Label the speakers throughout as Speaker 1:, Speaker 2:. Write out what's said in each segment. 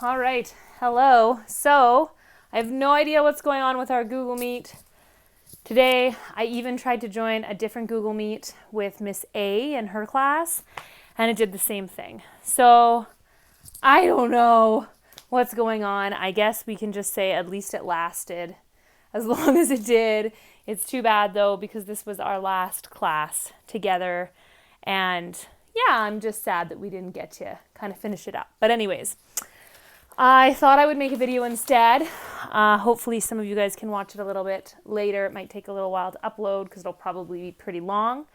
Speaker 1: All right. Hello. So, I have no idea what's going on with our Google Meet. Today, I even tried to join a different Google Meet with Miss A in her class, and it did the same thing. So, I don't know what's going on. I guess we can just say at least it lasted as long as it did. It's too bad though, because this was our last class together. And yeah, I'm just sad that we didn't get to kind of finish it up. But anyways, I thought I would make a video instead. Hopefully some of you guys can watch it a little bit later. It might take a little while to upload because it'll probably be pretty long.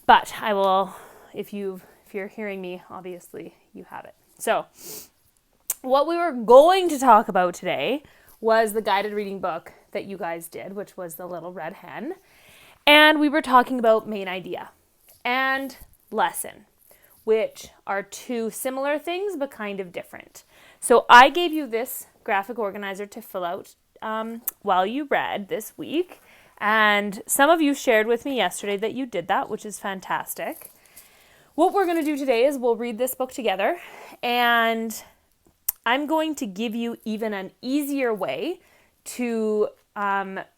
Speaker 1: But I will, if you're hearing me, obviously you have it. So what we were going to talk about today was the guided reading book that you guys did, which was The Little Red Hen. And we were talking about main idea and lesson, which are two similar things but kind of different. So I gave you this graphic organizer to fill out while you read this week. And some of you shared with me yesterday that you did that, which is fantastic. What we're going to do today is we'll read this book together, and I'm going to give you even an easier way to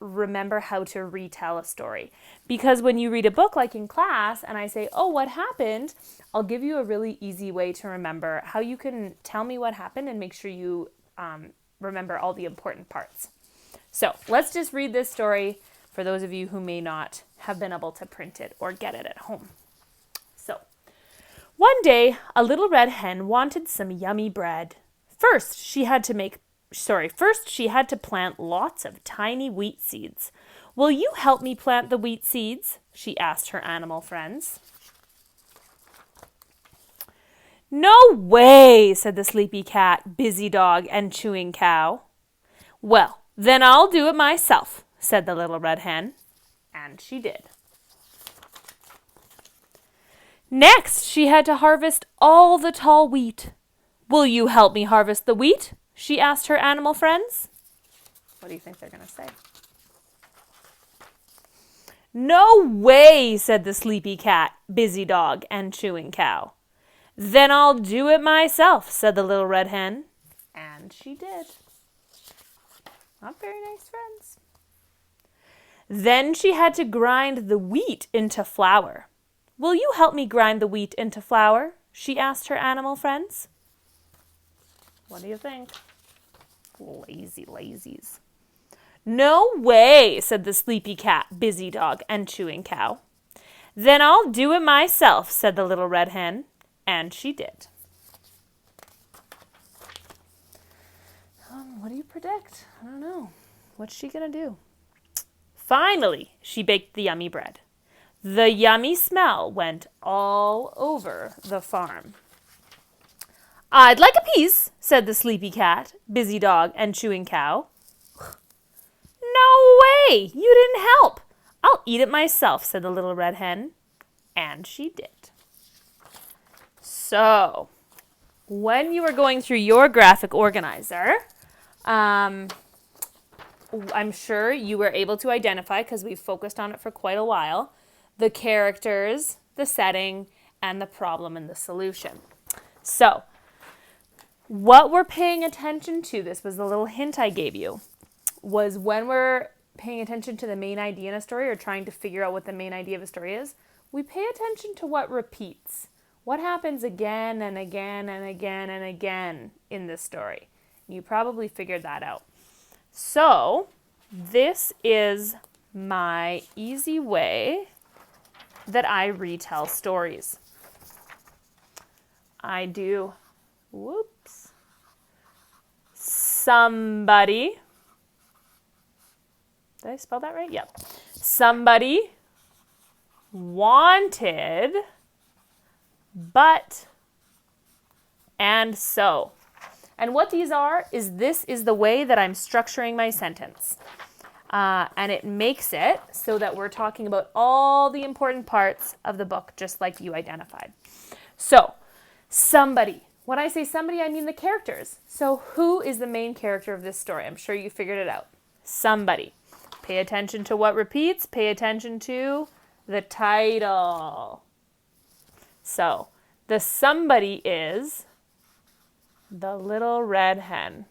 Speaker 1: remember how to retell a story. Because when you read a book like in class and I say, oh, what happened? I'll give you a really easy way to remember how you can tell me what happened and make sure you remember all the important parts. So let's just read this story for those of you who may not have been able to print it or get it at home. So, one day, a little red hen wanted some yummy bread. First, she had to plant lots of tiny wheat seeds. Will you help me plant the wheat seeds? She asked her animal friends. No way, said the sleepy cat, busy dog, and chewing cow. Well, then I'll do it myself, said the little red hen. And she did. Next, she had to harvest all the tall wheat. Will you help me harvest the wheat? She asked her animal friends. What do you think they're going to say? No way, said the sleepy cat, busy dog, and chewing cow. Then I'll do it myself, said the little red hen. And she did. Not very nice friends. Then she had to grind the wheat into flour. Will you help me grind the wheat into flour? She asked her animal friends. What do you think? Lazy lazies. No way, said the sleepy cat, busy dog, and chewing cow. Then I'll do it myself, said the little red hen. And she did. What do you predict? I don't know. What's she going to do? Finally, she baked the yummy bread. The yummy smell went all over the farm. I'd like a piece, said the sleepy cat, busy dog, and chewing cow. No way! You didn't help. I'll eat it myself, said the little red hen. And she did. So, when you were going through your graphic organizer, I'm sure you were able to identify, because we've focused on it for quite a while, the characters, the setting, and the problem and the solution. So, what we're paying attention to, this was the little hint I gave you, was when we're paying attention to the main idea in a story or trying to figure out what the main idea of a story is, we pay attention to what repeats. What happens again and again and again and again in this story? You probably figured that out. So, this is my easy way that I retell stories. I do, somebody, did I spell that right? Yep. Somebody wanted, but, and so. And what these are is this is the way that I'm structuring my sentence. And it makes it so that we're talking about all the important parts of the book, just like you identified. So, somebody. When I say somebody, I mean the characters. So who is the main character of this story? I'm sure you figured it out. Somebody. Pay attention to what repeats. Pay attention to the title. So, the somebody is The little red hen.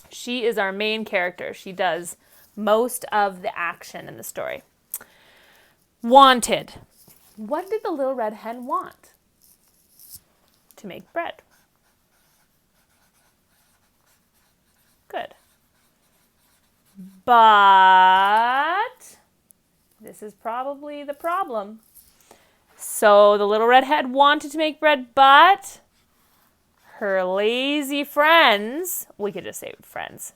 Speaker 1: She is our main character. She does most of the action in the story. Wanted. What did the little red hen want? To make bread. Good. But this is probably the problem. So the little red hen wanted to make bread, but her lazy friends, we could just say friends,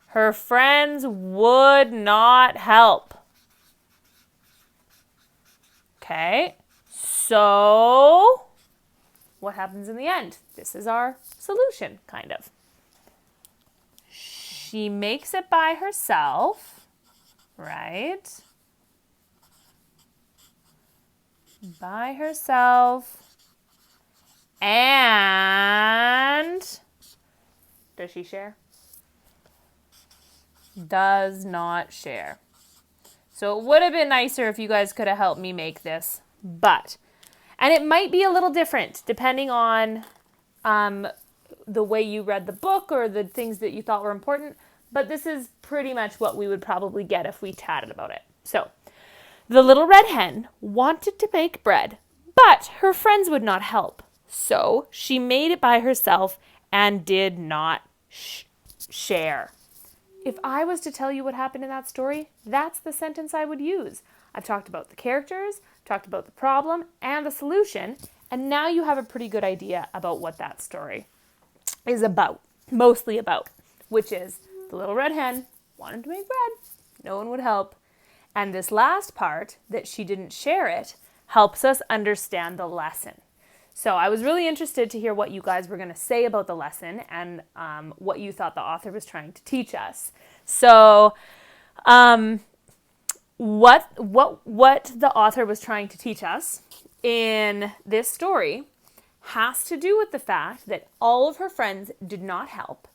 Speaker 1: her friends would not help. Okay, so what happens in the end? This is our solution, kind of. She makes it by herself, right? By herself. And does she share? Does not share. So it would have been nicer if you guys could have helped me make this, and it might be a little different depending on the way you read the book or the things that you thought were important, but this is pretty much what we would probably get if we chatted about it. So, the little red hen wanted to bake bread, but her friends would not help. So, she made it by herself and did not share. If I was to tell you what happened in that story, that's the sentence I would use. I've talked about the characters, talked about the problem and the solution, and now you have a pretty good idea about what that story is about, mostly about, which is the little red hen wanted to make bread. No one would help. And this last part, that she didn't share it, helps us understand the lesson. So I was really interested to hear what you guys were going to say about the lesson and what you thought the author was trying to teach us. So what the author was trying to teach us in this story has to do with the fact that all of her friends did not help.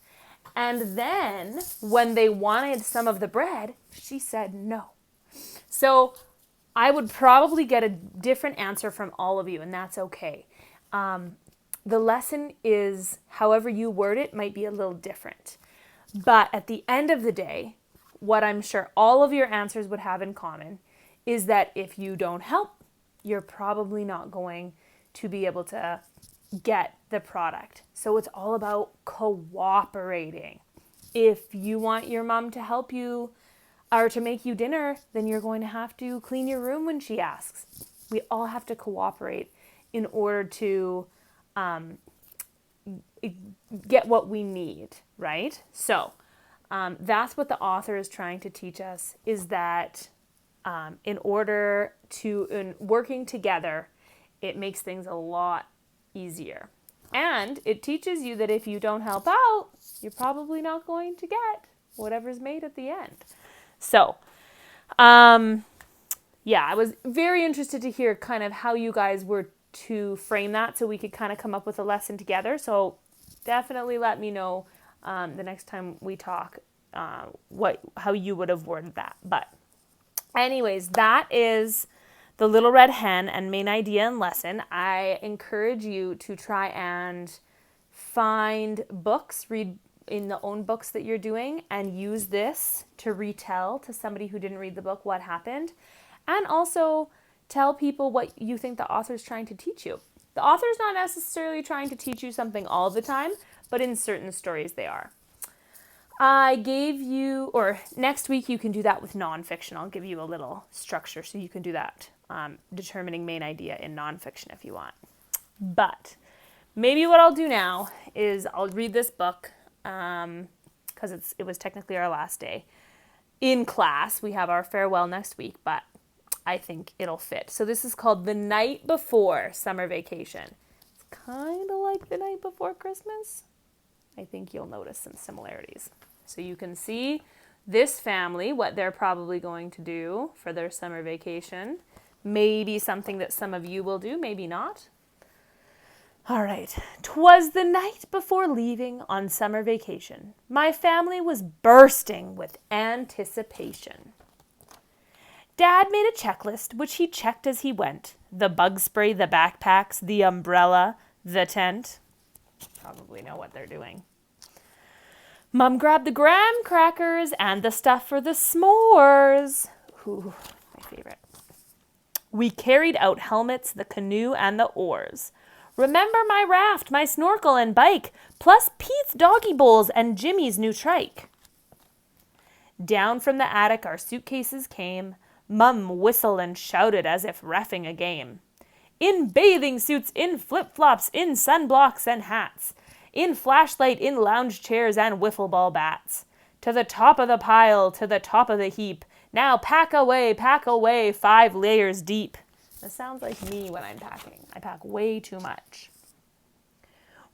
Speaker 1: And then when they wanted some of the bread, she said no. So I would probably get a different answer from all of you, and that's okay. The lesson is, however you word it, might be a little different. But at the end of the day, what I'm sure all of your answers would have in common is that if you don't help, you're probably not going to be able to get the product. So it's all about cooperating. If you want your mom to help you or to make you dinner, then you're going to have to clean your room when she asks. We all have to cooperate in order to get what we need, right? So that's what the author is trying to teach us, is that in working together, it makes things a lot easier. And it teaches you that if you don't help out, you're probably not going to get whatever's made at the end. So, I was very interested to hear kind of how you guys were to frame that so we could kind of come up with a lesson together. So definitely let me know the next time we talk how you would have worded that. But anyways, that is the Little Red Hen and main idea and lesson. I encourage you to try and find books, read in the own books that you're doing, and use this to retell to somebody who didn't read the book what happened. And also tell people what you think the author's trying to teach you. The author's not necessarily trying to teach you something all the time, but in certain stories they are. I gave you, or next week you can do that with nonfiction. I'll give you a little structure so you can do that, determining main idea in nonfiction if you want. But maybe what I'll do now is I'll read this book because it was technically our last day in class. We have our farewell next week, but I think it'll fit. So this is called The Night Before Summer Vacation. It's kind of like The Night Before Christmas. I think you'll notice some similarities. So you can see this family, what they're probably going to do for their summer vacation. Maybe something that some of you will do, maybe not. All right. 'Twas the night before leaving on summer vacation. My family was bursting with anticipation. Dad made a checklist, which he checked as he went. The bug spray, the backpacks, the umbrella, the tent. probably know what they're doing. Mom grabbed the graham crackers and the stuff for the s'mores. Ooh, my favorite. We carried out helmets, the canoe, and the oars. Remember my raft, my snorkel and bike, plus Pete's doggy bowls and Jimmy's new trike. Down from the attic our suitcases came. Mum whistled and shouted as if reffing a game. In bathing suits, in flip-flops, in sunblocks and hats, in flashlight, in lounge chairs and wiffle ball bats. To the top of the pile, to the top of the heap. Now pack away, 5 layers deep. That sounds like me when I'm packing. I pack way too much.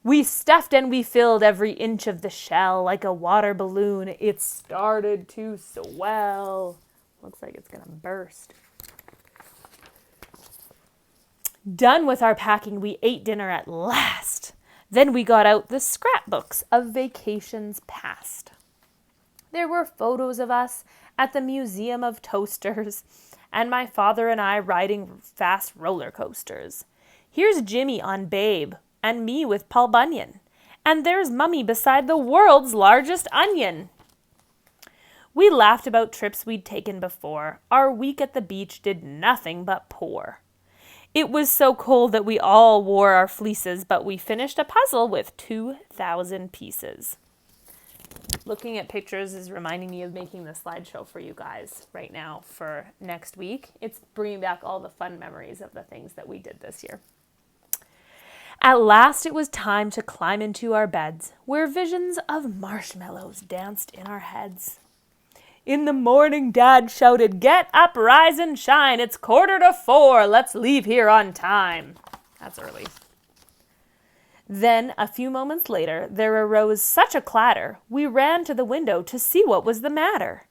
Speaker 1: We stuffed and we filled every inch of the shell like a water balloon. It started to swell. Looks like it's gonna burst. Done with our packing, we ate dinner at last. Then we got out the scrapbooks of vacations past. There were photos of us at the Museum of Toasters, and my father and I riding fast roller coasters. Here's Jimmy on Babe, and me with Paul Bunyan. And there's Mummy beside the world's largest onion. We laughed about trips we'd taken before. Our week at the beach did nothing but pour. It was so cold that we all wore our fleeces, but we finished a puzzle with 2,000 pieces. Looking at pictures is reminding me of making the slideshow for you guys right now for next week. It's bringing back all the fun memories of the things that we did this year. At last it was time to climb into our beds, where visions of marshmallows danced in our heads. In the morning, Dad shouted, "Get up, rise and shine. It's 3:45. Let's leave here on time." That's early. Then, a few moments later, there arose such a clatter, we ran to the window to see what was the matter.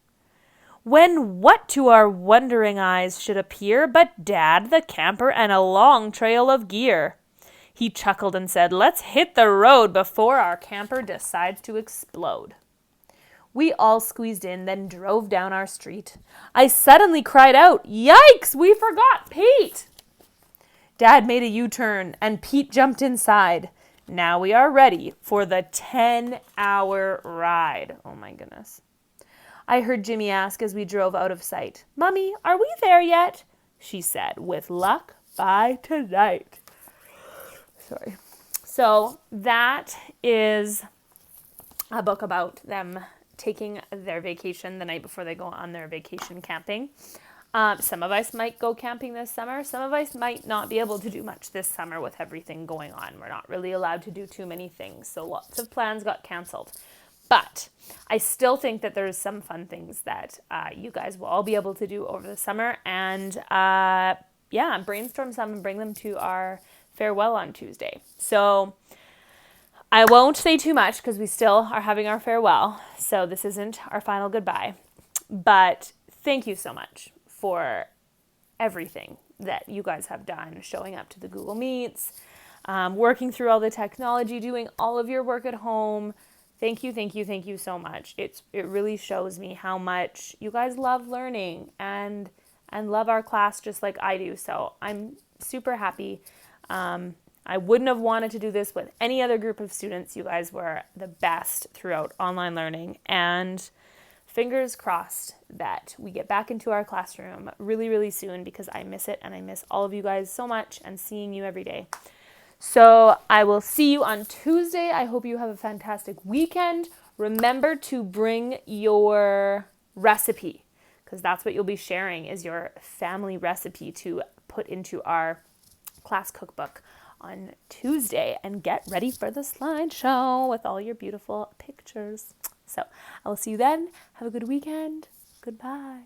Speaker 1: When what to our wondering eyes should appear but Dad, the camper, and a long trail of gear. He chuckled and said, "Let's hit the road before our camper decides to explode." We all squeezed in, then drove down our street. I suddenly cried out, "Yikes, we forgot Pete!" Dad made a U-turn, and Pete jumped inside. Now we are ready for the 10-hour ride. Oh my goodness. I heard Jimmy ask as we drove out of sight, "Mummy, are we there yet?" She said, "With luck, by tonight." Sorry. So that is a book about them taking their vacation the night before they go on their vacation camping. Some of us might go camping this summer. Some of us might not be able to do much this summer with everything going on. We're not really allowed to do too many things, so lots of plans got canceled. But I still think that there's some fun things that you guys will all be able to do over the summer, and brainstorm some and bring them to our farewell on Tuesday. So I won't say too much because we still are having our farewell, so this isn't our final goodbye. But thank you so much for everything that you guys have done, showing up to the Google Meets, working through all the technology, doing all of your work at home. Thank you so much. It really shows me how much you guys love learning and love our class just like I do. So I'm super happy. I wouldn't have wanted to do this with any other group of students. You guys were the best throughout online learning, and fingers crossed that we get back into our classroom really, really soon, because I miss it and I miss all of you guys so much and seeing you every day. So I will see you on Tuesday. I hope you have a fantastic weekend. Remember to bring your recipe, because that's what you'll be sharing, is your family recipe to put into our class cookbook on Tuesday, and get ready for the slideshow with all your beautiful pictures. So I will see you then. Have a good weekend. Goodbye.